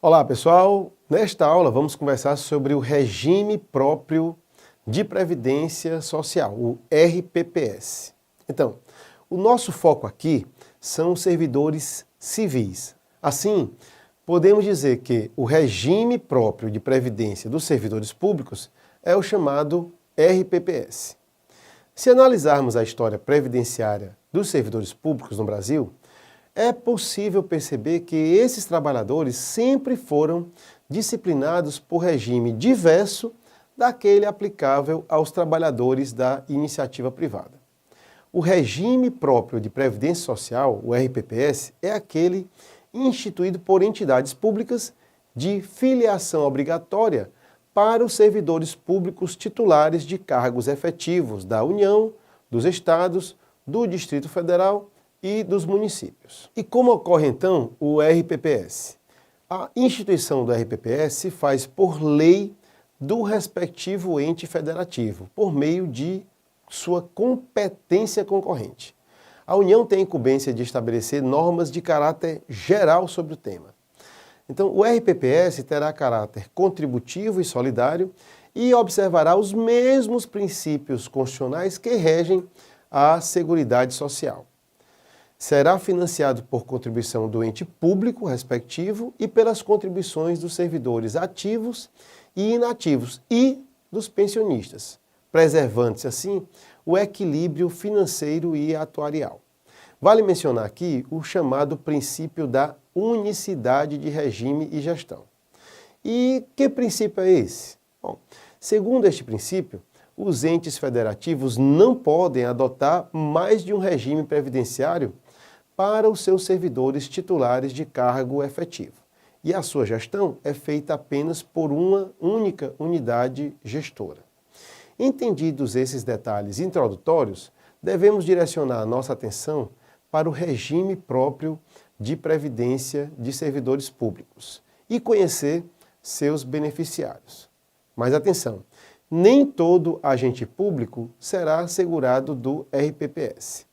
Olá pessoal, nesta aula vamos conversar sobre o regime próprio de previdência social, o RPPS. Então, o nosso foco aqui são os servidores civis. Assim, podemos dizer que o regime próprio de previdência dos servidores públicos é o chamado RPPS. Se analisarmos a história previdenciária dos servidores públicos no Brasil, é possível perceber que esses trabalhadores sempre foram disciplinados por regime diverso daquele aplicável aos trabalhadores da iniciativa privada. O regime próprio de previdência social, o RPPS, é aquele instituído por entidades públicas de filiação obrigatória para os servidores públicos titulares de cargos efetivos da União, dos Estados, do Distrito Federal e dos municípios. E como ocorre então o RPPS? A instituição do RPPS se faz por lei do respectivo ente federativo, por meio de sua competência concorrente. A União tem a incumbência de estabelecer normas de caráter geral sobre o tema. Então, o RPPS terá caráter contributivo e solidário e observará os mesmos princípios constitucionais que regem a Seguridade Social. Será financiado por contribuição do ente público respectivo e pelas contribuições dos servidores ativos e inativos e dos pensionistas, preservando-se assim o equilíbrio financeiro e atuarial. Vale mencionar aqui o chamado princípio da unicidade de regime e gestão. E que princípio é esse? Bom, segundo este princípio, os entes federativos não podem adotar mais de um regime previdenciário para os seus servidores titulares de cargo efetivo. E a sua gestão é feita apenas por uma única unidade gestora. Entendidos esses detalhes introdutórios, devemos direcionar a nossa atenção para o regime próprio de previdência de servidores públicos e conhecer seus beneficiários. Mas atenção, nem todo agente público será assegurado do RPPS.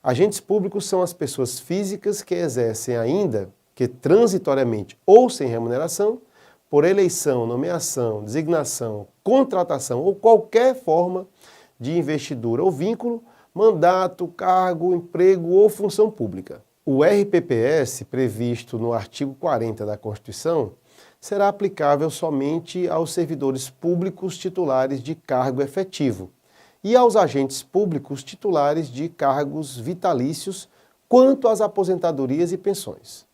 Agentes públicos são as pessoas físicas que exercem ainda que transitoriamente ou sem remuneração, por eleição, nomeação, designação, contratação ou qualquer forma de investidura ou vínculo, mandato, cargo, emprego ou função pública. O RPPS, previsto no artigo 40 da Constituição, será aplicável somente aos servidores públicos titulares de cargo efetivo e aos agentes públicos titulares de cargos vitalícios quanto às aposentadorias e pensões.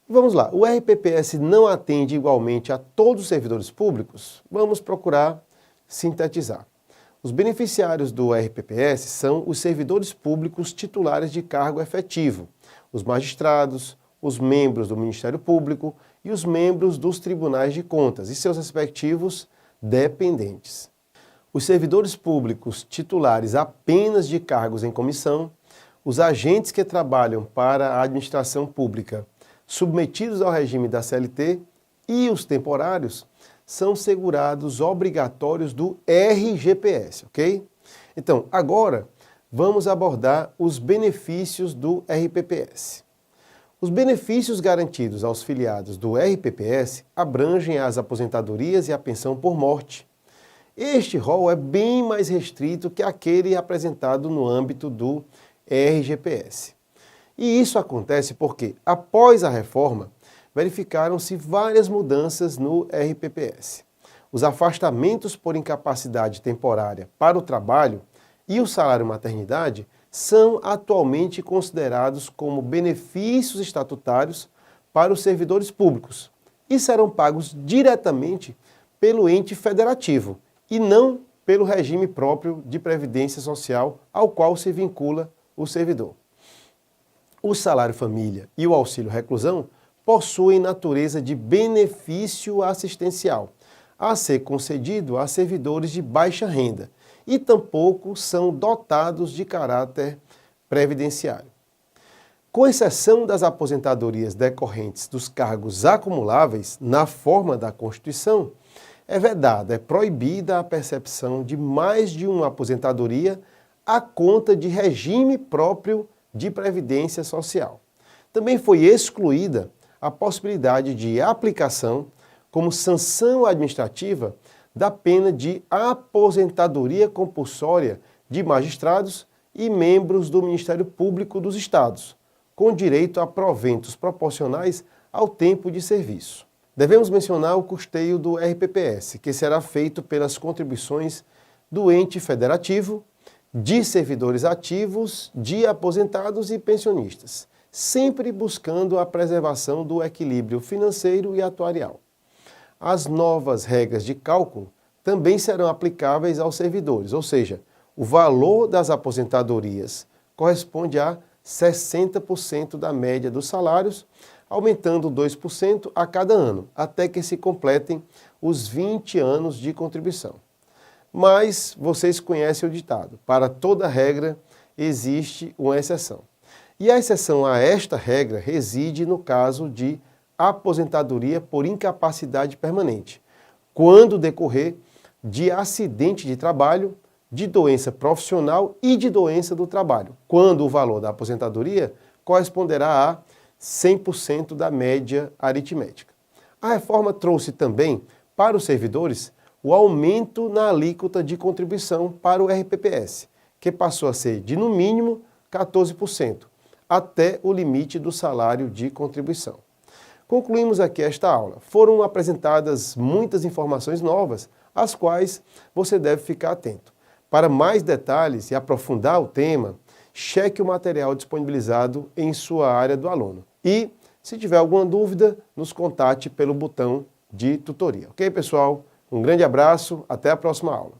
Vamos lá, o RPPS não atende igualmente a todos os servidores públicos? Vamos procurar sintetizar. Os beneficiários do RPPS são os servidores públicos titulares de cargo efetivo, os magistrados, os membros do Ministério Público e os membros dos tribunais de contas e seus respectivos dependentes. Os servidores públicos titulares apenas de cargos em comissão, os agentes que trabalham para a administração pública submetidos ao regime da CLT e os temporários são segurados obrigatórios do RGPS, ok? Então, agora vamos abordar os benefícios do RPPS. Os benefícios garantidos aos filiados do RPPS abrangem as aposentadorias e a pensão por morte. Este rol é bem mais restrito que aquele apresentado no âmbito do RGPS. E isso acontece porque, após a reforma, verificaram-se várias mudanças no RPPS. Os afastamentos por incapacidade temporária para o trabalho e o salário maternidade são atualmente considerados como benefícios estatutários para os servidores públicos e serão pagos diretamente pelo ente federativo e não pelo regime próprio de previdência social ao qual se vincula o servidor. O salário-família e o auxílio-reclusão possuem natureza de benefício assistencial, a ser concedido a servidores de baixa renda, e tampouco são dotados de caráter previdenciário. Com exceção das aposentadorias decorrentes dos cargos acumuláveis, na forma da Constituição, é vedada, é proibida a percepção de mais de uma aposentadoria à conta de regime próprio de previdência social. Também foi excluída a possibilidade de aplicação, como sanção administrativa, da pena de aposentadoria compulsória de magistrados e membros do Ministério Público dos Estados, com direito a proventos proporcionais ao tempo de serviço. Devemos mencionar o custeio do RPPS, que será feito pelas contribuições do ente federativo, de servidores ativos, de aposentados e pensionistas, sempre buscando a preservação do equilíbrio financeiro e atuarial. As novas regras de cálculo também serão aplicáveis aos servidores, ou seja, o valor das aposentadorias corresponde a 60% da média dos salários, aumentando 2% a cada ano, até que se completem os 20 anos de contribuição. Mas vocês conhecem o ditado, para toda regra existe uma exceção. E a exceção a esta regra reside no caso de aposentadoria por incapacidade permanente, quando decorrer de acidente de trabalho, de doença profissional e de doença do trabalho, quando o valor da aposentadoria corresponderá a 100% da média aritmética. A reforma trouxe também para os servidores o aumento na alíquota de contribuição para o RPPS, que passou a ser de no mínimo 14%, até o limite do salário de contribuição. Concluímos aqui esta aula. Foram apresentadas muitas informações novas, às quais você deve ficar atento. Para mais detalhes e aprofundar o tema, cheque o material disponibilizado em sua área do aluno. E, se tiver alguma dúvida, nos contate pelo botão de tutoria. Ok, pessoal? Um grande abraço, até a próxima aula.